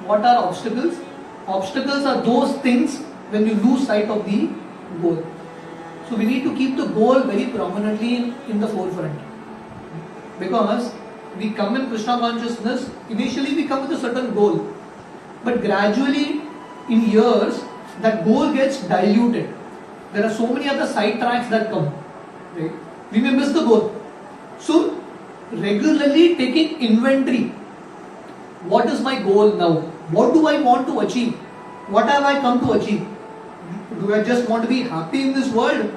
What are obstacles? Obstacles are those things when you lose sight of the goal. So we need to keep the goal very prominently in the forefront. Because we come in Krishna consciousness, initially we come with a certain goal. But gradually, in years, that goal gets diluted. There are so many other side tracks that come. Right? We may miss the goal. So, regularly taking inventory. What is my goal now? What do I want to achieve? What have I come to achieve? Do I just want to be happy in this world?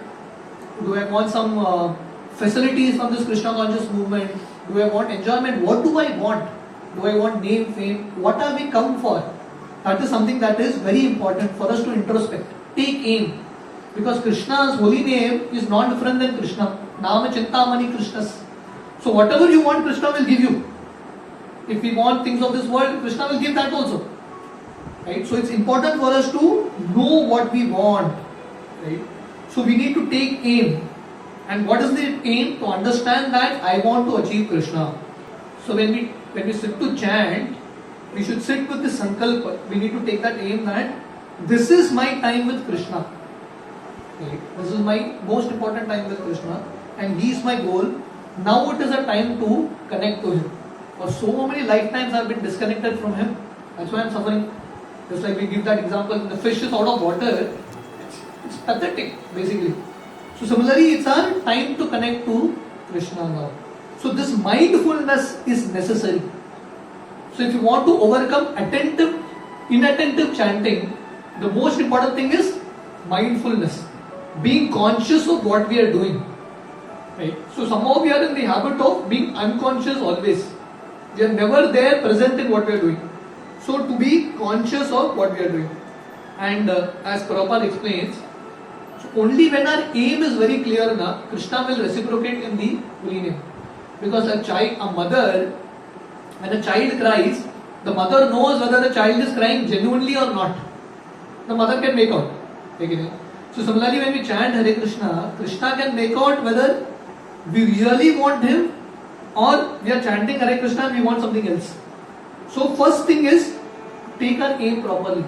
Do I want some facilities from this Krishna conscious movement? Do I want enjoyment? What do I want? Do I want name, fame? What have we come for? That is something that is very important for us to introspect. Take aim. Because Krishna's holy name is not different than Krishna. Nama Chintamani Krishnas. So whatever you want, Krishna will give you. If we want things of this world, Krishna will give that also. Right? So it's important for us to know what we want. Right? So we need to take aim. And what is the aim? To understand that I want to achieve Krishna. So when we sit to chant, we should sit with the sankalpa. We need to take that aim that this is my time with Krishna. Right? This is my most important time with Krishna. And he is my goal. Now it is a time to connect to him. For so many lifetimes I have been disconnected from him. That's why I am suffering. Just like we give that example, the fish is out of water. It's pathetic, basically. So similarly, it's our time to connect to Krishna now. So this mindfulness is necessary. So if you want to overcome inattentive chanting, the most important thing is mindfulness. Being conscious of what we are doing. Right? So somehow we are in the habit of being unconscious always. We are never there present in what we are doing. So to be conscious of what we are doing. And as Prabhupada explains, so only when our aim is very clear enough, Krishna will reciprocate in the holy name. Because a mother, when a child cries, the mother knows whether the child is crying genuinely or not. The mother can make out. So similarly, when we chant Hare Krishna, Krishna can make out whether we really want him or we are chanting Hare Krishna and we want something else. So first thing is take our aim properly.